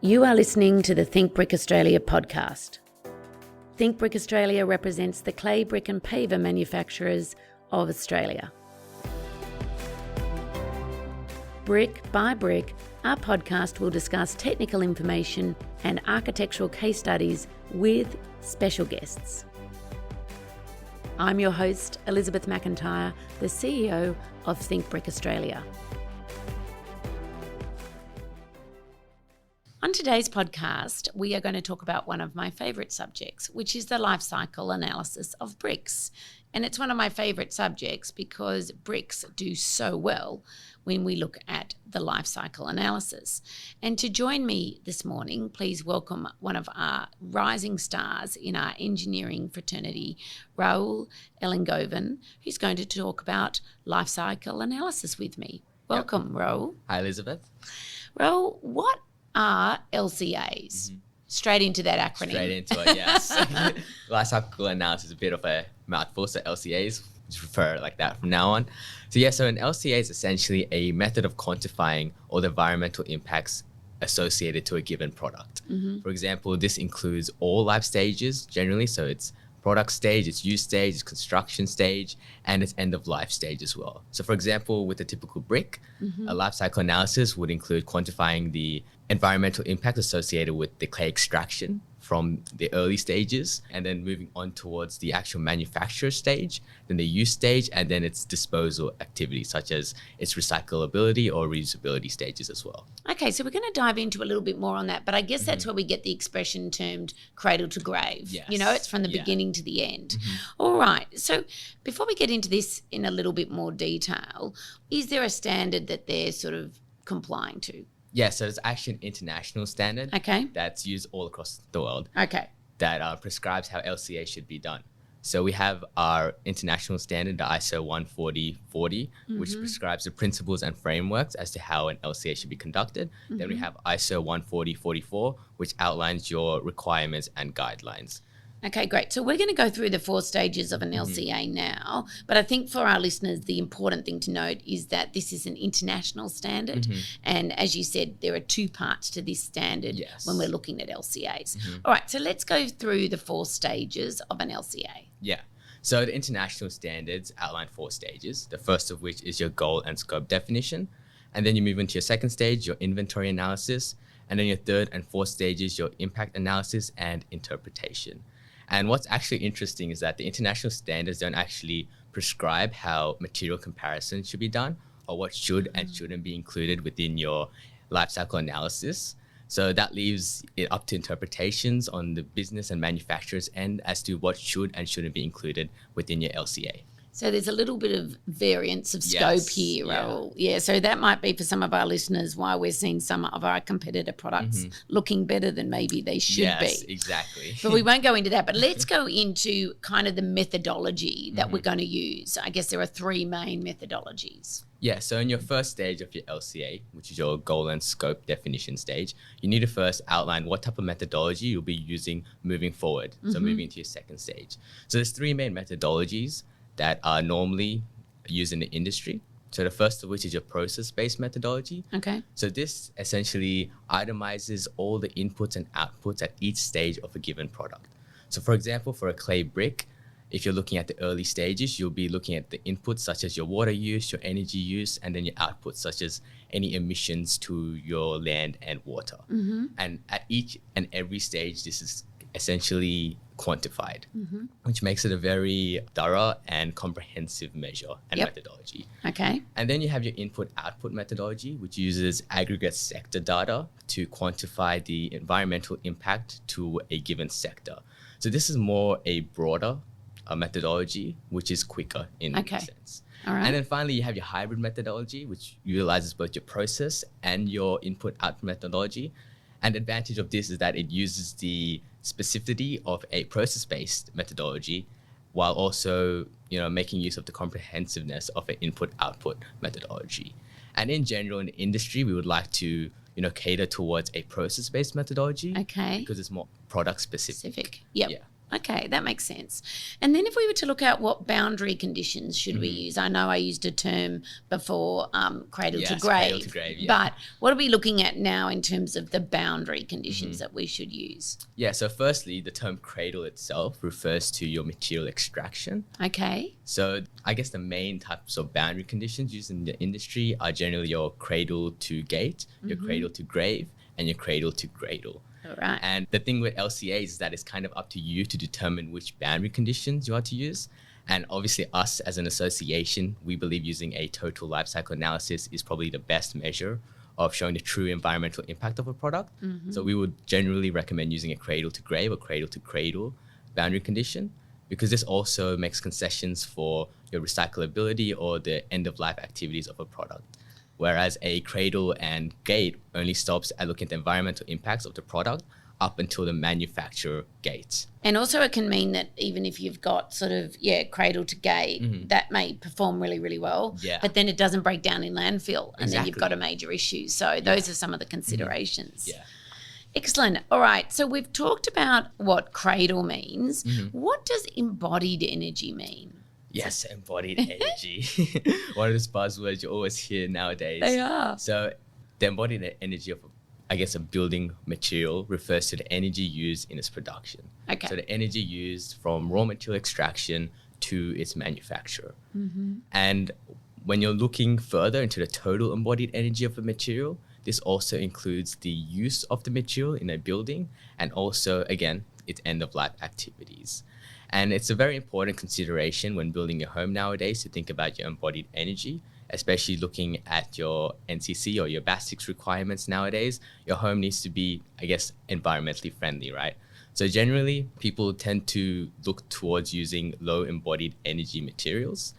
You are listening to the Think Brick Australia podcast. Think Brick Australia represents the clay, brick and paver manufacturers of Australia. Brick by brick, our podcast will discuss technical information and architectural case studies with special guests. I'm your host, Elizabeth McIntyre, the CEO of Think Brick Australia. On today's podcast, we are going to talk about one of my favourite subjects, which is the life cycle analysis of bricks. And it's one of my favourite subjects because bricks do so well when we look at the life cycle analysis. And to join me this morning, please welcome one of our rising stars in our engineering fraternity, Rahul Elangovan, who's going to talk about life cycle analysis with me. Welcome, Rahul. Hi, Elizabeth. Rahul, what are LCAs? Mm-hmm. Straight into that acronym. Straight into it, yes. Life cycle analysis is a bit of a mouthful, so LCAs, just refer like that from now on. So an LCA is essentially a method of quantifying all the environmental impacts associated to a given product. Mm-hmm. For example, this includes all life stages generally, so it's product stage, its use stage, its construction stage, and its end of life stage as well. So for example, with a typical brick, a life cycle analysis would include quantifying the environmental impact associated with the clay extraction from the early stages, and then moving on towards the actual manufacture stage, then the use stage, and then its disposal activities, such as its recyclability or reusability stages as well. Okay, so we're going to dive into a little bit more on that, but I guess that's where we get the expression termed cradle to grave. Yes. You know, it's from the beginning to the end. All right, so before we get into this in a little bit more detail, is there a standard that they're sort of complying to? Yeah, so it's actually an international standard that's used all across the world that prescribes how LCA should be done. So we have our international standard, the ISO 14040, which prescribes the principles and frameworks as to how an LCA should be conducted. Then we have ISO 14044, which outlines your requirements and guidelines. Okay, great. So we're going to go through the 4 stages of an LCA now, but I think for our listeners, the important thing to note is that this is an international standard. And as you said, there are 2 parts to this standard when we're looking at LCAs. All right, so let's go through the 4 stages of an LCA. Yeah. So the international standards outline 4 stages, the first of which is your goal and scope definition. And then you move into your second stage, your inventory analysis. And then your third and fourth stages, your impact analysis and interpretation. And what's actually interesting is that the international standards don't actually prescribe how material comparison should be done or what should and shouldn't be included within your life cycle analysis. So that leaves it up to interpretations on the business and manufacturer's end as to what should and shouldn't be included within your LCA. So there's a little bit of variance of scope here, Rahul. Yeah, so that might be for some of our listeners why we're seeing some of our competitor products looking better than maybe they should be. Yes, exactly. But we won't go into that. But let's go into kind of the methodology that we're going to use. I guess there are 3 main methodologies. Yeah, so in your first stage of your LCA, which is your goal and scope definition stage, you need to first outline what type of methodology you'll be using moving forward. So moving into your second stage. So there's 3 main methodologies that are normally used in the industry. So the first of which is your process-based methodology. Okay. So this essentially itemizes all the inputs and outputs at each stage of a given product. So for example, for a clay brick, if you're looking at the early stages, you'll be looking at the inputs such as your water use, your energy use, and then your outputs such as any emissions to your land and water. And at each and every stage, this is essentially quantified, which makes it a very thorough and comprehensive measure and methodology. Okay. And then you have your input-output methodology, which uses aggregate sector data to quantify the environmental impact to a given sector. So this is more a broader methodology, which is quicker in a sense. All right. And then finally, you have your hybrid methodology, which utilizes both your process and your input-output methodology. And the advantage of this is that it uses the specificity of a process-based methodology while also, making use of the comprehensiveness of an input-output methodology. And in general, in the industry, we would like to, cater towards a process-based methodology. Okay. Because it's more product-specific. Yep. Yeah. Okay, that makes sense. And then if we were to look at what boundary conditions should we use? I know I used a term before, cradle to grave. But what are we looking at now in terms of the boundary conditions that we should use? Yeah, so firstly, the term cradle itself refers to your material extraction. Okay. So I guess the main types of boundary conditions used in the industry are generally your cradle to gate, your cradle to grave, and your cradle to cradle. All right. And the thing with LCAs is that it's kind of up to you to determine which boundary conditions you are to use. And obviously us as an association, we believe using a total life cycle analysis is probably the best measure of showing the true environmental impact of a product. So we would generally recommend using a cradle to grave or cradle to cradle boundary condition, because this also makes concessions for your recyclability or the end of life activities of a product. Whereas a cradle and gate only stops at looking at the environmental impacts of the product up until the manufacturer gate. And also it can mean that even if you've got sort of, cradle to gate, that may perform really, really well, but then it doesn't break down in landfill and then you've got a major issue. So those are some of the considerations. Excellent. All right. So we've talked about what cradle means. What does embodied energy mean? Yes, embodied energy. One of those buzzwords you always hear nowadays. They are. So the embodied energy of, I guess, a building material refers to the energy used in its production. Okay. So the energy used from raw material extraction to its manufacture. And when you're looking further into the total embodied energy of a material, this also includes the use of the material in a building and also, again, its end-of-life activities. And it's a very important consideration when building your home nowadays to think about your embodied energy, especially looking at your NCC or your BAS6 requirements nowadays. Your home needs to be, I guess, environmentally friendly, right? So generally, people tend to look towards using low embodied energy materials.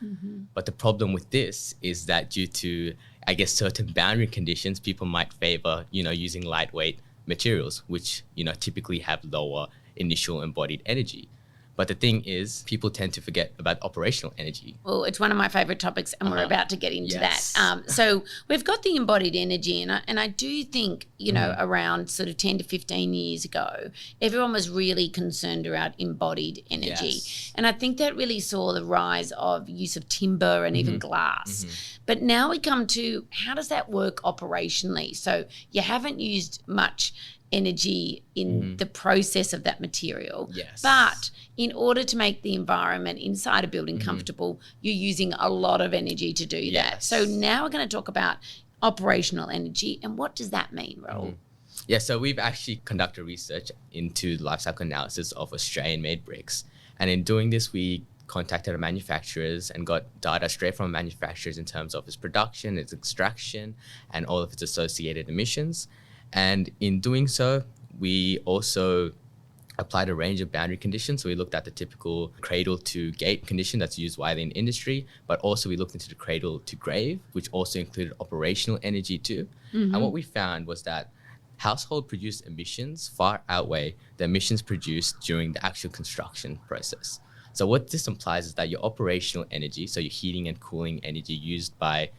But the problem with this is that due to, I guess, certain boundary conditions, people might favor, using lightweight materials, which, typically have lower initial embodied energy. But the thing is, people tend to forget about operational energy. Well, it's one of my favorite topics, and we're about to get into that. So we've got the embodied energy, and I do think, around sort of 10 to 15 years ago, everyone was really concerned around embodied energy. And I think that really saw the rise of use of timber and even glass. But now we come to, how does that work operationally? So you haven't used much energy in the process of that material. But in order to make the environment inside a building comfortable, you're using a lot of energy to do that. So now we're going to talk about operational energy. And what does that mean, Rahul? Yeah, so we've actually conducted research into the life cycle analysis of Australian-made bricks. And in doing this, we contacted our manufacturers and got data straight from manufacturers in terms of its production, its extraction, and all of its associated emissions. And in doing so, we also applied a range of boundary conditions. So we looked at the typical cradle to gate condition that's used widely in industry, but also we looked into the cradle to grave, which also included operational energy too. And what we found was that household produced emissions far outweigh the emissions produced during the actual construction process. So what this implies is that your operational energy, so your heating and cooling energy used by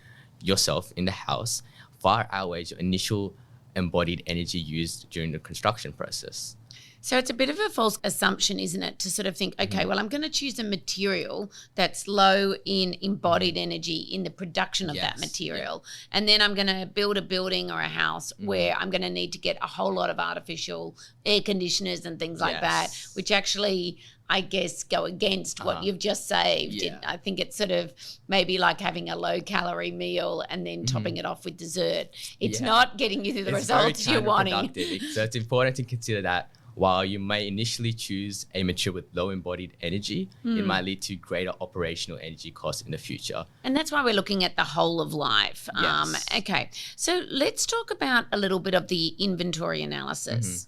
yourself in the house, far outweighs your initial embodied energy used during the construction process. So it's a bit of a false assumption, isn't it, to sort of think, okay, well, I'm going to choose a material that's low in embodied energy in the production of that material. And then I'm going to build a building or a house where I'm going to need to get a whole lot of artificial air conditioners and things like that, which actually, I guess, go against what you've just saved. I think it's sort of maybe like having a low-calorie meal and then topping it off with dessert. It's not getting you to the results you're wanting. So it's important to consider that while you may initially choose a material with low embodied energy, it might lead to greater operational energy costs in the future. And that's why we're looking at the whole of life. Okay, so let's talk about a little bit of the inventory analysis.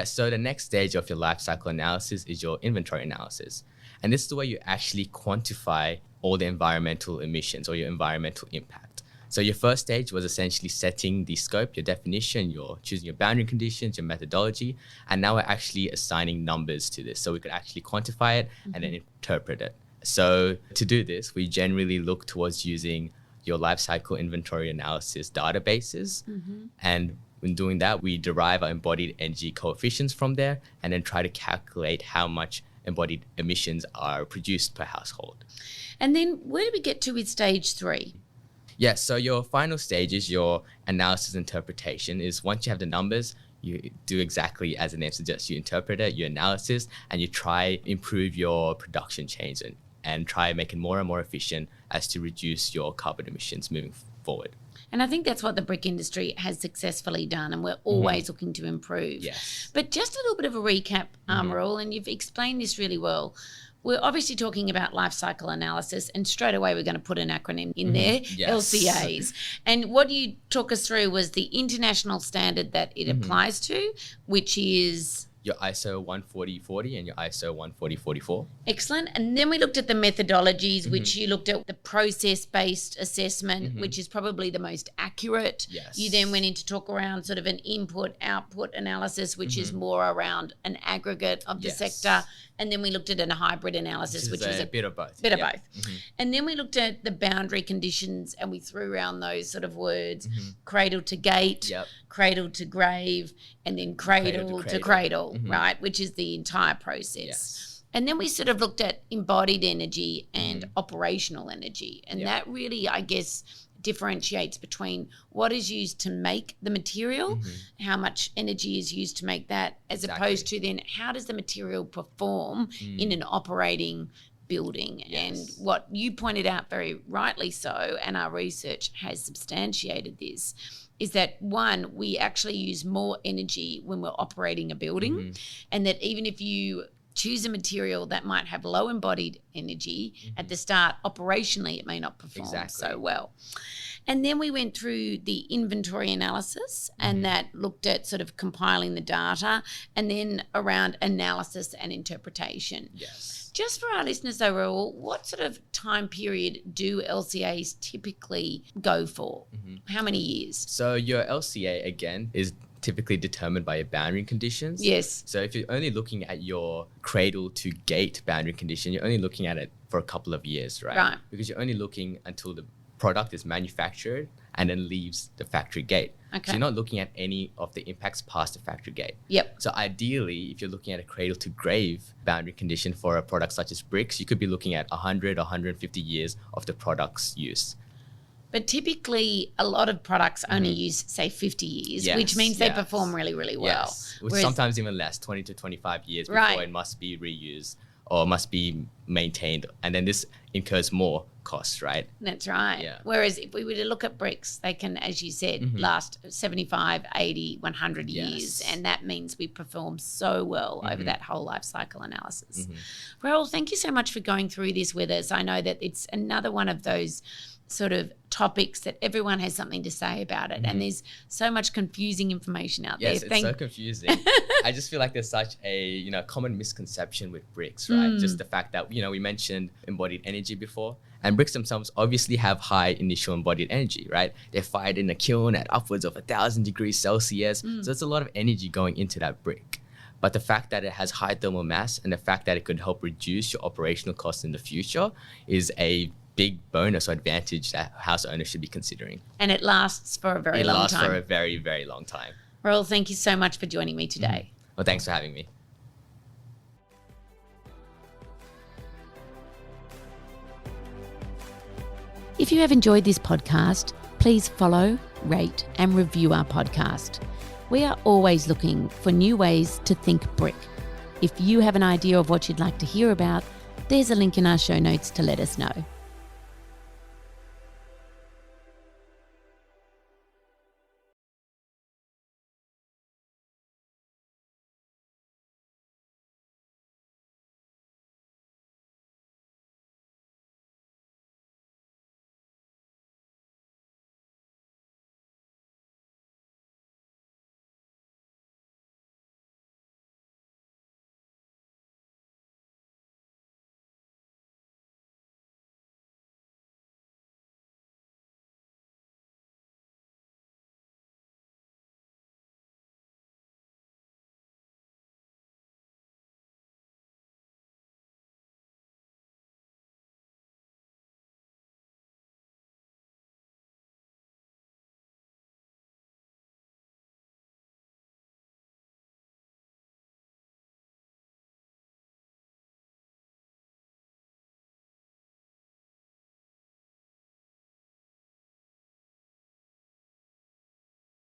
So the next stage of your life cycle analysis is your inventory analysis. And this is the way you actually quantify all the environmental emissions or your environmental impact. So your first stage was essentially setting the scope, your definition, you're choosing your boundary conditions, your methodology, and now we're actually assigning numbers to this so we could actually quantify it and then interpret it. So to do this, we generally look towards using your life cycle inventory analysis databases. And when doing that, we derive our embodied energy coefficients from there and then try to calculate how much embodied emissions are produced per household. And then where do we get to with stage 3? Yes, so your final stage is your analysis interpretation. Is once you have the numbers, you do exactly as the name suggests. You interpret it, you analysis, and you try improve your production chains and try making more and more efficient as to reduce your carbon emissions moving forward. And I think that's what the brick industry has successfully done, and we're always looking to improve. Yes. But just a little bit of a recap, Rahul, and you've explained this really well. We're obviously talking about life cycle analysis, and straight away we're going to put an acronym in there, Yes. LCAs. And what you took us through was the international standard that it applies to, which is... your ISO 14040 and your ISO 14044. Excellent. And then we looked at the methodologies, which you looked at the process-based assessment, which is probably the most accurate. Yes. You then went into talk around sort of an input-output analysis, which is more around an aggregate of the sector. And then we looked at a hybrid analysis, which was a bit of both. Bit of both. And then we looked at the boundary conditions, and we threw around those sort of words, cradle to gate, cradle to grave, and then cradle to cradle, right, which is the entire process. Yes. And then we sort of looked at embodied energy and operational energy. And that really, I guess, differentiates between what is used to make the material, how much energy is used to make that, as opposed to then how does the material perform in an operating building. And what you pointed out very rightly so, and our research has substantiated this, is that one, we actually use more energy when we're operating a building, and that even if you choose a material that might have low embodied energy at the start, operationally it may not perform so well. And then we went through the inventory analysis, and that looked at sort of compiling the data, and then around analysis and interpretation. Yes. Just for our listeners though, Rahul, what sort of time period do LCAs typically go for? How many years? So your LCA, again, is typically determined by your boundary conditions. Yes. So if you're only looking at your cradle to gate boundary condition, you're only looking at it for a couple of years, right? Right. Because you're only looking until the product is manufactured and then leaves the factory gate. Okay. So you're not looking at any of the impacts past the factory gate. Yep. So ideally, if you're looking at a cradle to grave boundary condition for a product such as bricks, you could be looking at 100, 150 years of the product's use. But typically, a lot of products only use, say, 50 years, which means they perform really, really well. Yes, which sometimes even less, 20 to 25 years before it must be reused or must be maintained. And then this incurs more costs, right? That's right. Yeah. Whereas if we were to look at bricks, they can, as you said, last 75, 80, 100 years. And that means we perform so well over that whole life cycle analysis. Rahul, thank you so much for going through this with us. I know that it's another one of those sort of topics that everyone has something to say about it, and there's so much confusing information out there. Yes, it's so confusing. I just feel like there's such a common misconception with bricks, right? Just the fact that we mentioned embodied energy before, and bricks themselves obviously have high initial embodied energy, right? They're fired in a kiln at upwards of 1,000 degrees Celsius, so it's a lot of energy going into that brick. But the fact that it has high thermal mass and the fact that it could help reduce your operational costs in the future is a big bonus or advantage that house owners should be considering. And it lasts for a very long time. It lasts for a very, very long time. Rahul, thank you so much for joining me today. Well, thanks for having me. If you have enjoyed this podcast, please follow, rate, and review our podcast. We are always looking for new ways to think brick. If you have an idea of what you'd like to hear about, there's a link in our show notes to let us know.